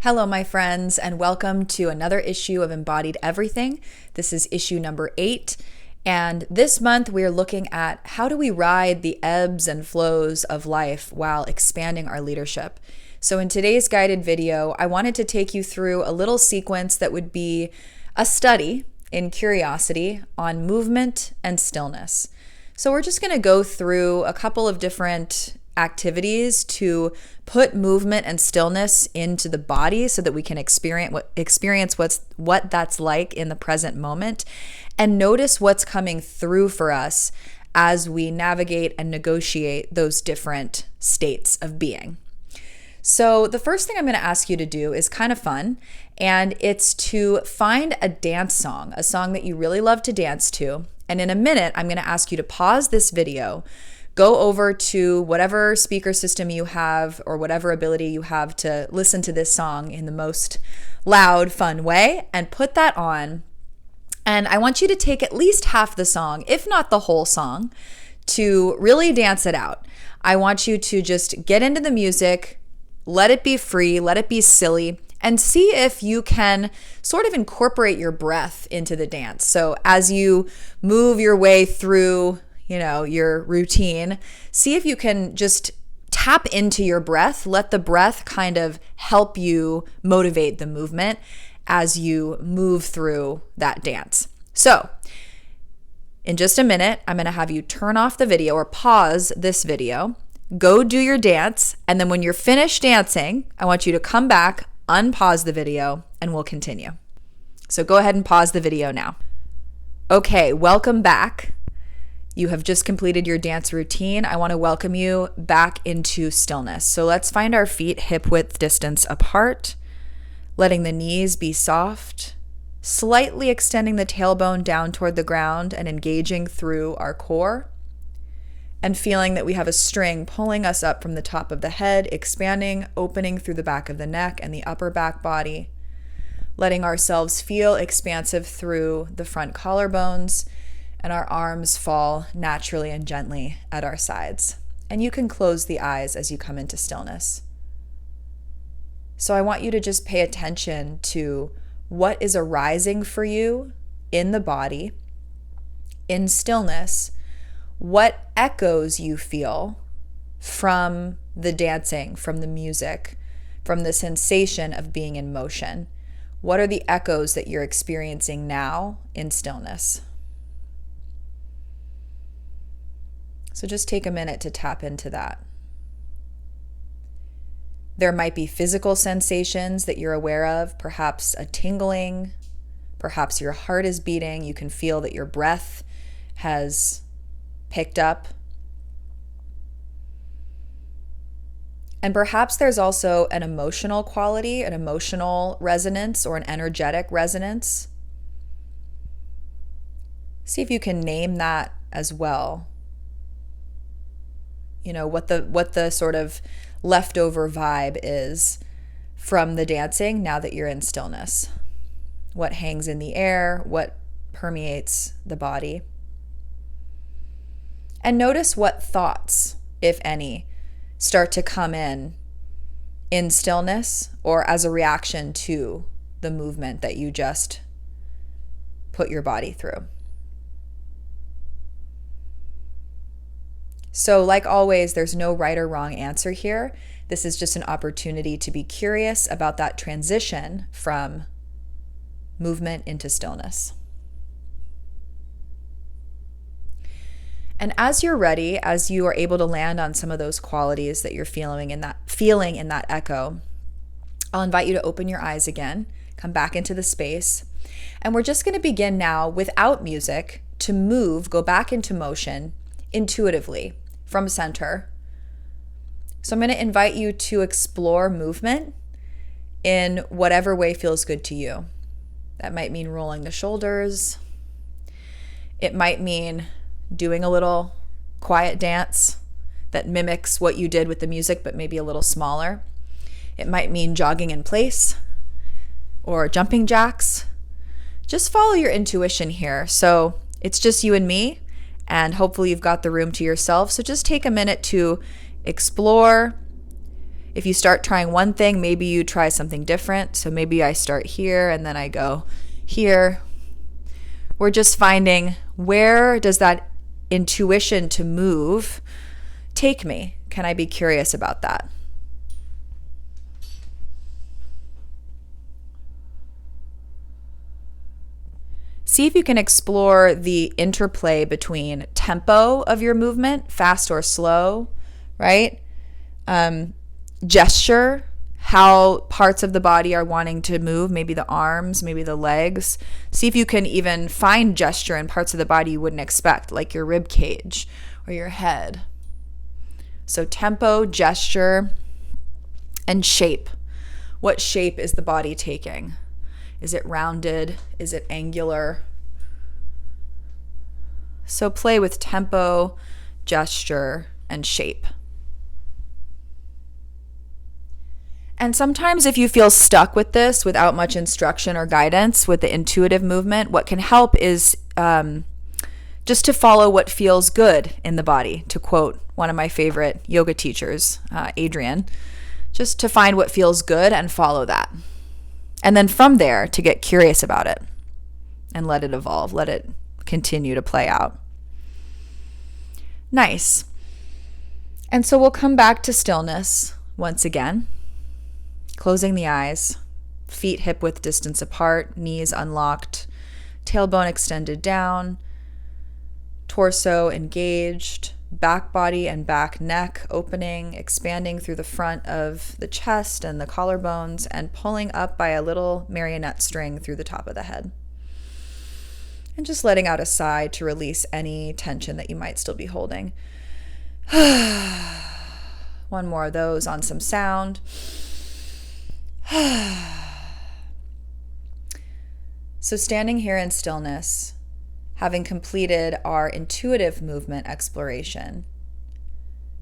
Hello, my friends, and welcome to another issue of Embodied Everything. This is issue number 8, and this month we are looking at how do we ride the ebbs and flows of life while expanding our leadership. So in today's guided video, I wanted to take you through a little sequence that would be a study in curiosity on movement and stillness. So we're just going to go through a couple of different activities to put movement and stillness into the body so that we can experience what that's like in the present moment and notice what's coming through for us as we navigate and negotiate those different states of being. So the first thing I'm going to ask you to do is kind of fun, and it's to find a dance song, a song that you really love to dance to. And in a minute, I'm going to ask you to pause this video, go over to whatever speaker system you have or whatever ability you have to listen to this song in the most loud, fun way, and put that on. And I want you to take at least half the song, if not the whole song, to really dance it out. I want you to just get into the music, let it be free, let it be silly, and see if you can sort of incorporate your breath into the dance. So as you move your way through your routine, see if you can just tap into your breath. Let the breath kind of help you motivate the movement as you move through that dance. So in just a minute, I'm going to have you turn off the video or pause this video, go do your dance, and then when you're finished dancing, I want you to come back, unpause the video, and we'll continue. So go ahead and pause the video now. Okay, welcome back. You have just completed your dance routine. I want to welcome you back into stillness. So let's find our feet hip width distance apart, letting the knees be soft, slightly extending the tailbone down toward the ground and engaging through our core, and feeling that we have a string pulling us up from the top of the head, expanding, opening through the back of the neck and the upper back body, letting ourselves feel expansive through the front collarbones, and our arms fall naturally and gently at our sides. And you can close the eyes as you come into stillness. So I want you to just pay attention to what is arising for you in the body, in stillness, what echoes you feel from the dancing, from the music, from the sensation of being in motion. What are the echoes that you're experiencing now in stillness? So just take a minute to tap into that. There might be physical sensations that you're aware of, perhaps a tingling, perhaps your heart is beating. You can feel that your breath has picked up. And perhaps there's also an emotional quality, an emotional resonance, or an energetic resonance. See if you can name that as well. What the sort of leftover vibe is from the dancing now that you're in stillness. What hangs in the air, what permeates the body. And notice what thoughts, if any, start to come in stillness or as a reaction to the movement that you just put your body through. So like always, there's no right or wrong answer here. This is just an opportunity to be curious about that transition from movement into stillness. And as you're ready, as you are able to land on some of those qualities that you're feeling in that echo, I'll invite you to open your eyes again, come back into the space. And we're just going to begin now without music to move, go back into motion intuitively from center. So I'm going to invite you to explore movement in whatever way feels good to you. That might mean rolling the shoulders. It might mean doing a little quiet dance that mimics what you did with the music, but maybe a little smaller. It might mean jogging in place or jumping jacks. Just follow your intuition here. So it's just you and me, and hopefully you've got the room to yourself. So just take a minute to explore If you start trying one thing, maybe you try something different. So maybe I start here and then I go here. We're just finding, where does that intuition to move take me? Can I be curious about that? See if you can explore the interplay between tempo of your movement, fast or slow, right? Gesture, how parts of the body are wanting to move, maybe the arms, maybe the legs. See if you can even find gesture in parts of the body you wouldn't expect, like your rib cage or your head. So tempo, gesture, and shape. What shape is the body taking? Is it rounded? Is it angular? So play with tempo, gesture, and shape. And sometimes if you feel stuck with this without much instruction or guidance with the intuitive movement, what can help is just to follow what feels good in the body, to quote one of my favorite yoga teachers, Adrian, just to find what feels good and follow that. And then from there, to get curious about it and let it evolve, let it continue to play out. Nice. And so we'll come back to stillness once again, closing the eyes, feet hip-width distance apart, knees unlocked, tailbone extended down, torso engaged, back body and back neck opening, expanding through the front of the chest and the collarbones, and pulling up by a little marionette string through the top of the head. And just letting out a sigh to release any tension that you might still be holding. One more of those on some sound. So standing here in stillness, having completed our intuitive movement exploration,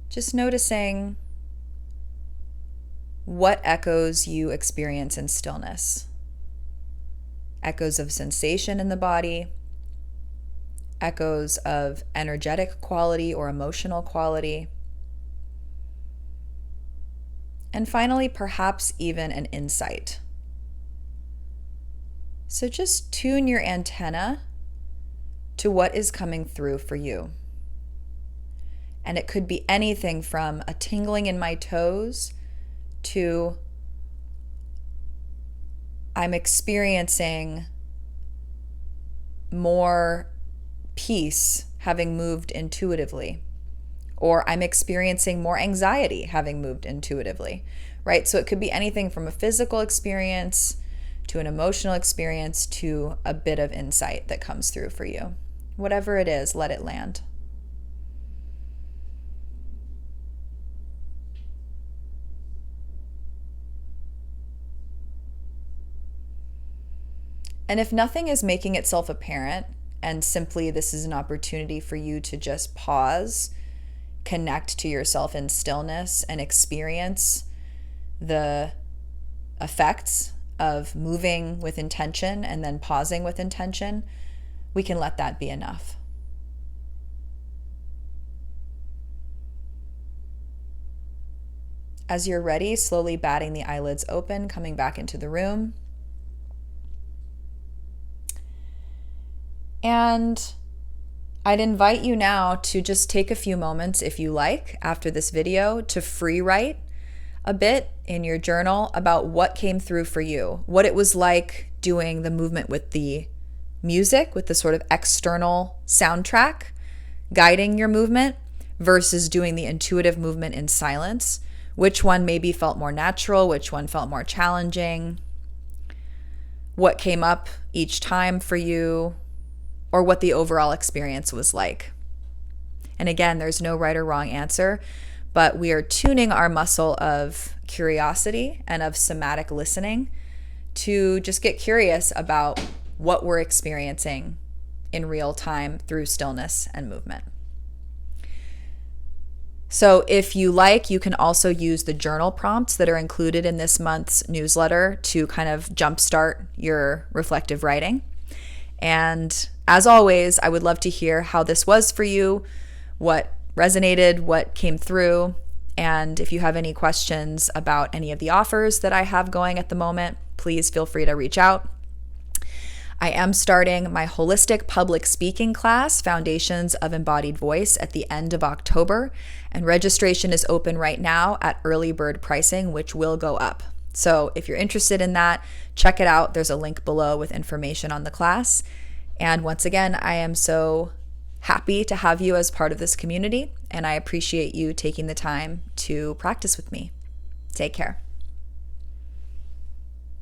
just noticing what echoes you experience in stillness. Echoes of sensation in the body, echoes of energetic quality or emotional quality, and finally, perhaps even an insight. So just tune your antenna to what is coming through for you. And it could be anything from a tingling in my toes to I'm experiencing more peace having moved intuitively, or I'm experiencing more anxiety having moved intuitively, right? So it could be anything from a physical experience to an emotional experience to a bit of insight that comes through for you. Whatever it is, let it land. And if nothing is making itself apparent, and simply this is an opportunity for you to just pause, connect to yourself in stillness, and experience the effects of moving with intention and then pausing with intention, we can let that be enough. As you're ready, slowly batting the eyelids open, coming back into the room. And I'd invite you now to just take a few moments, if you like, after this video, to free write a bit in your journal about what came through for you, what it was like doing the movement with the music, with the sort of external soundtrack guiding your movement versus doing the intuitive movement in silence. Which one maybe felt more natural, which one felt more challenging, what came up each time for you, or what the overall experience was like. And again, there's no right or wrong answer, but we are tuning our muscle of curiosity and of somatic listening to just get curious about what we're experiencing in real time through stillness and movement. So if you like, you can also use the journal prompts that are included in this month's newsletter to kind of jumpstart your reflective writing. And as always, I would love to hear how this was for you, what resonated, what came through, And if you have any questions about any of the offers that I have going at the moment, please feel free to reach out. I am starting my holistic public speaking class, Foundations of Embodied Voice, at the end of October, and registration is open right now at early bird pricing, which will go up. So if you're interested in that, check it out. There's a link below with information on the class. And once again, I am so happy to have you as part of this community, and I appreciate you taking the time to practice with me. Take care.